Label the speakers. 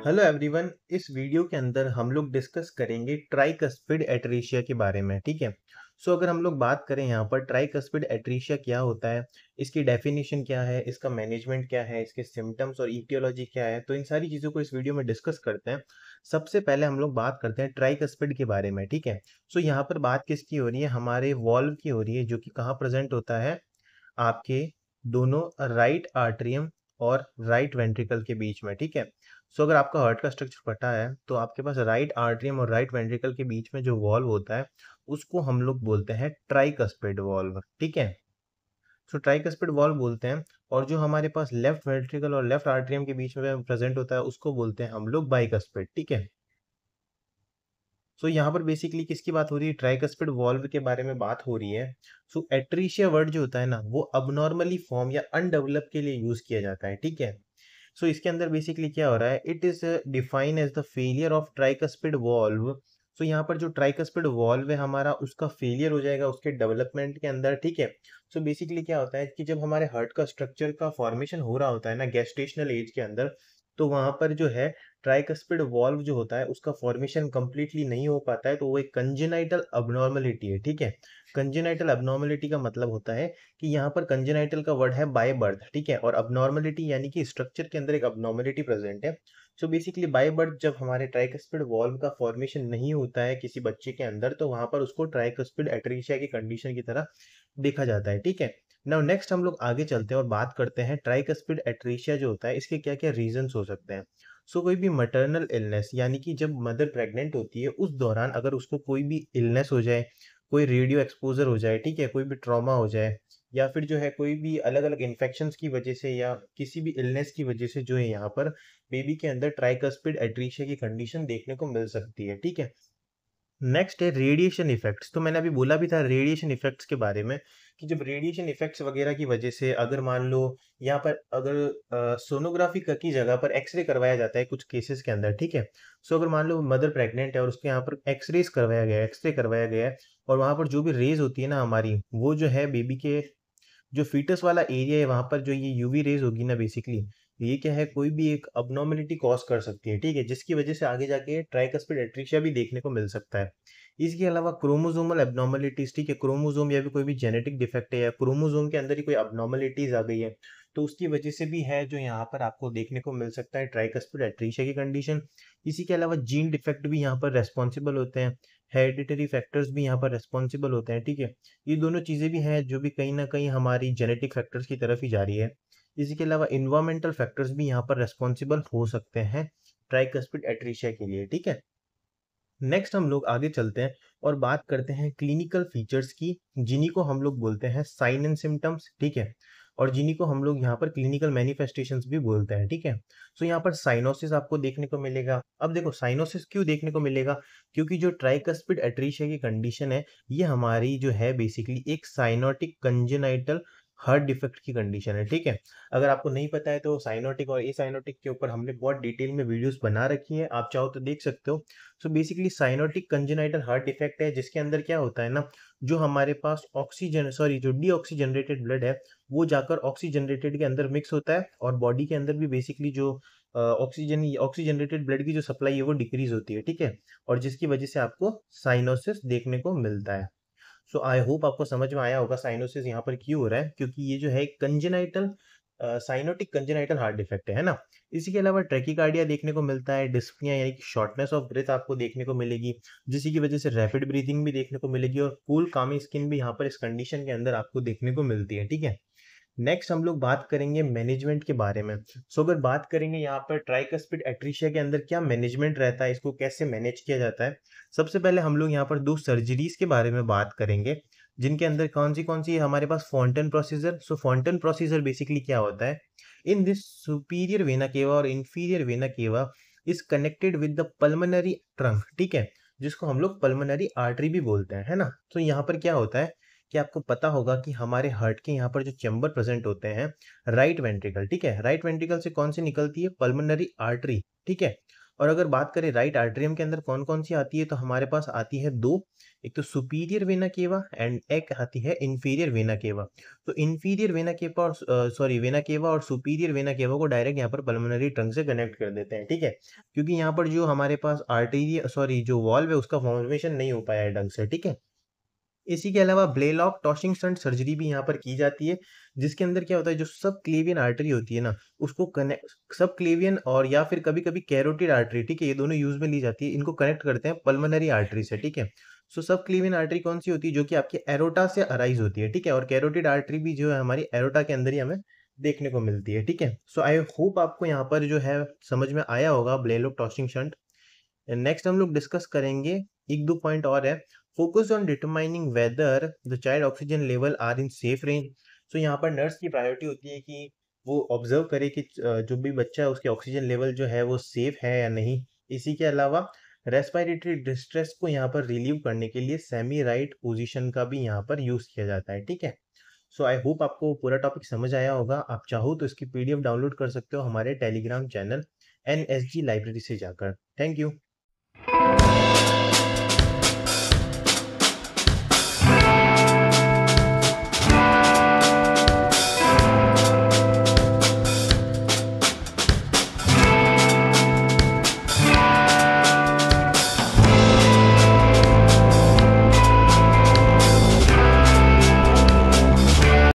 Speaker 1: Hello everyone. इस video के अंदर हम लोग डिस्कस करेंगे ट्राइकस्पिड एट्रीशिया के बारे में। ठीक है। अगर हम लोग बात करें यहाँ पर ट्राइकस्पिड एट्रीशिया क्या होता है, इसकी डेफिनेशन क्या है, इसका मैनेजमेंट क्या है, इसके सिम्टम्स और ईटियोलॉजी क्या है, तो इन सारी चीज़ों को इस वीडियो में डिस्कस करते हैं। सबसे पहले हम लोग बात करते हैं ट्राइकस्पिड के बारे में। ठीक है। यहाँ पर बात किसकी हो रही है, हमारे वॉल्व की हो रही है, जो कि कहाँ प्रेजेंट होता है, आपके दोनों राइट आर्टरियम और राइट वेंट्रिकल के बीच में। ठीक है। अगर आपका हार्ट का स्ट्रक्चर पता है तो आपके पास राइट आर्टरियम और राइट वेंट्रिकल के बीच में जो वॉल्व होता है उसको हम लोग बोलते हैं ट्राइकस्पिड वॉल्व। ठीक है। ट्राइकस्पिड वॉल्व बोलते हैं। और जो हमारे पास लेफ्ट वेंट्रिकल और लेफ्ट आर्टरियम के बीच में प्रेजेंट होता है उसको बोलते हैं हम लोग बाइकस्पिड। ठीक है। यहाँ पर बेसिकली किसकी बात हो रही है, ट्राइकस्पिड वॉल्व के बारे में बात हो रही है। एट्रीशिया वर्ड जो होता है ना, वो अबनॉर्मली फॉर्म या अनडेवलप के लिए यूज किया जाता है। ठीक है। इसके अंदर बेसिकली क्या हो रहा है, it is define as the failure of tricuspid valve. यहाँ पर जो ट्राइकस्पिड वॉल्व है हमारा, उसका फेलियर हो जाएगा उसके डेवलपमेंट के अंदर। ठीक है। बेसिकली क्या होता है कि जब हमारे हार्ट का स्ट्रक्चर का फॉर्मेशन हो रहा होता है ना गेस्टेशनल एज के अंदर, तो वहां पर जो है ट्राइकस्पिड वॉल्व जो होता है उसका फॉर्मेशन कंप्लीटली नहीं हो पाता है, तो वो एक कंजेनाइटल अबनॉर्मलिटी है। ठीक है। कंजेनाइटल अबनॉर्मलिटी का मतलब होता है कि यहाँ पर कंजेनाइटल का वर्ड है बाय बर्थ। ठीक है। और अबनॉर्मलिटी यानी कि स्ट्रक्चर के अंदर एक अबनॉर्मलिटी प्रेजेंट है। बेसिकली बाय बर्थ जब हमारे ट्राइकस्पिड वॉल्व का फॉर्मेशन नहीं होता है किसी बच्चे के अंदर, तो वहां पर उसको ट्राइकस्पिड एट्रीशिया की कंडीशन की तरह देखा जाता है। ठीक है। नाउ नेक्स्ट हम लोग आगे चलते हैं और बात करते हैं ट्राइकस्पिड एट्रीशिया जो होता है इसके क्या क्या रीजंस हो सकते हैं। कोई भी मटर्नल इलनेस यानी कि जब मदर प्रेग्नेंट होती है उस दौरान अगर उसको कोई भी इलनेस हो जाए, कोई रेडियो एक्सपोजर हो जाए, ठीक है, कोई भी ट्रॉमा हो जाए, या फिर जो है कोई भी अलग अलग इन्फेक्शंस की वजह से या किसी भी इलनेस की वजह से जो है यहाँ पर बेबी के अंदर ट्राइकस्पिड एट्रीशिया की कंडीशन देखने को मिल सकती है। ठीक है। नेक्स्ट है रेडिएशन इफेक्ट्स। मैंने अभी बोला भी था रेडिएशन इफेक्ट्स के बारे में कि जब रेडिएशन इफेक्ट्स वगैरह की वजह से अगर मान लो यहाँ पर अगर सोनोग्राफी की जगह पर एक्सरे करवाया जाता है कुछ केसेस के अंदर। ठीक है। अगर मान लो मदर प्रेग्नेंट है और उसके यहाँ पर एक्सरे करवाया गया है, और वहाँ पर जो भी रेज होती है ना हमारी, वो जो है बेबी के जो फीटस वाला एरिया है वहां पर जो ये यूवी रेज होगी ना, बेसिकली ये क्या है, कोई भी एक अबनॉर्मलिटी कॉज कर सकती है। ठीक है। जिसकी वजह से आगे जाके ट्राइकस्पिड एट्रीशिया भी देखने को मिल सकता है। इसके अलावा क्रोमोसोमल एबनॉर्मलिटीज, ठीक है, क्रोमोसोम या भी कोई भी जेनेटिक डिफेक्ट है या क्रोमोसोम के अंदर ही कोई अबनॉर्मलिटीज आ गई है, तो उसकी वजह से भी है जो यहाँ पर आपको देखने को मिल सकता है ट्राइकस्पिड एट्रीशिया की कंडीशन। इसी के अलावा जीन डिफेक्ट भी यहाँ पर रेस्पॉन्सिबल होते हैं, हेरिडिटरी फैक्टर्स भी यहाँ पर रेस्पॉन्सिबल होते हैं। ठीक है। ये दोनों चीजें भी हैं जो भी कहीं ना कहीं हमारी जेनेटिक फैक्टर्स की तरफ ही जा रही है। इसी के अलावा इन्वायरमेंटल फैक्टर्स भी यहाँ पर रेस्पॉन्सिबल हो सकते हैं ट्राइकस्पिड एट्रीशिया के लिए। ठीक है। नेक्स्ट हम लोग आगे चलते हैं और बात करते हैं क्लिनिकल फीचर्स की, जिन्हीं को हम लोग बोलते हैं साइन एंड सिम्टम्स। ठीक है। और जिन्हीं को हम लोग यहाँ पर क्लिनिकल मैनिफेस्टेशंस भी बोलते हैं। ठीक है। यहाँ पर साइनोसिस आपको देखने को मिलेगा। अब देखो साइनोसिस क्यों देखने को मिलेगा, क्योंकि जो ट्राइकस्पिड एट्रीशिया की कंडीशन है ये हमारी जो है बेसिकली एक साइनोटिक कंजेनाइटल हार्ट डिफेक्ट की कंडीशन है। ठीक है। अगर आपको नहीं पता है तो साइनोटिक और एसाइनोटिक के ऊपर हमने बहुत डिटेल में वीडियोस बना रखी है, आप चाहो तो देख सकते हो। Basically cyanotic congenital heart defect है जिसके अंदर क्या होता है ना, जो हमारे पास ऑक्सीजन सॉरी जो डीऑक्सीजनरेटेड ब्लड है वो जाकर ऑक्सीजनरेटेड के अंदर मिक्स होता है, और बॉडी के अंदर भी बेसिकली जो ऑक्सीजनरेटेड ब्लड की जो सप्लाई है वो डिक्रीज होती है। ठीक है। और जिसकी वजह से आपको साइनोसिस देखने को मिलता है। आई होप आपको समझ में आया होगा साइनोसिस यहाँ पर क्यों हो रहा है, क्योंकि ये जो है एक congenital cyanotic congenital heart defect है ना। इसी के अलावा ट्रैकिकार्डिया देखने को मिलता है, डिस्पनिया यानी कि शॉर्टनेस ऑफ ब्रेथ आपको देखने को मिलेगी, जिसकी की वजह से रैपिड ब्रीथिंग भी देखने को मिलेगी, और कूल कामी स्किन भी यहाँ पर इस कंडीशन के अंदर आपको देखने को मिलती है। ठीक है। नेक्स्ट हम लोग बात करेंगे मैनेजमेंट के बारे में। अगर बात करेंगे यहाँ पर ट्राइकस्पिड एट्रीशिया के अंदर क्या मैनेजमेंट रहता है, इसको कैसे मैनेज किया जाता है, सबसे पहले हम लोग यहाँ पर दो सर्जरीज के बारे में बात करेंगे, जिनके अंदर कौन सी है हमारे पास Fontan procedure. Fontan procedure basically क्या होता है, in this superior vena cava और inferior vena cava is connected with the pulmonary trunk. ठीक है। जिसको हम लोग पल्मनरी आर्टरी भी बोलते हैं, है ना। यहाँ पर क्या होता है कि आपको पता होगा कि हमारे हार्ट के यहाँ पर जो चैम्बर प्रेजेंट होते हैं, राइट वेंट्रिकल, ठीक है, राइट वेंट्रिकल से कौन सी निकलती है, पल्मोनरी आर्टरी। ठीक है। और अगर बात करें राइट आर्टरियम के अंदर कौन कौन सी आती है, तो हमारे पास आती है दो, एक तो सुपीरियर वेना केवा एंड एक आती है इंफीरियर वेना केवा। तो इंफीरियर वेना केवा और वेना केवा और सुपीरियर वेना केवा को डायरेक्ट यहाँ पर पल्मोनरी ट्रंक से कनेक्ट कर देते हैं, ठीक है, क्योंकि यहाँ पर जो हमारे पास आर्टेरिया जो वॉल्व है उसका फॉर्मेशन नहीं हो पाया है ढंग से, ठीक है। इसी के अलावा ब्लेलॉक टॉसिंग स्टंट सर्जरी भी यहाँ पर की जाती है, जिसके अंदर क्या होता है, जो सब क्लेवियन आर्टरी होती है ना, उसको कनेक्ट सब क्लेवियन और या फिर कभी कभी कैरोटिड आर्टरी, ठीक है, ये दोनों यूज में ली जाती है, इनको कनेक्ट करते हैं पल्मोनरी आर्टरी से, ठीक है। सो सब क्लेवियन आर्टरी कौन सी होती है, जो कि आपकी एरोटा से अराइज होती है, ठीक है, और कैरोटिड आर्टरी भी जो है हमारी एरोटा के अंदर ही हमें देखने को मिलती है, ठीक है। सो आई होप आपको यहाँ पर जो है समझ में आया होगा ब्लेलॉक टॉसिंग स्टंट। नेक्स्ट हम लोग डिस्कस करेंगे एक दो पॉइंट और है। Focus on determining whether the child oxygen level are in safe range. So यहाँ पर नर्स की प्रायोरिटी होती है कि वो ऑब्जर्व करे कि जो भी बच्चा है उसके ऑक्सीजन लेवल जो है वो सेफ है या नहीं। इसी के अलावा रेस्पिरेटरी डिस्ट्रेस को यहाँ पर रिलीव करने के लिए सेमी राइट पोजीशन का भी यहाँ पर यूज किया जाता है, ठीक है। सो आई होप आपको पूरा टॉपिक समझ आया होगा। आप चाहो तो इसकी पीडीएफ डाउनलोड कर सकते हो हमारे टेलीग्राम चैनल NSG लाइब्रेरी से जाकर। Thank you.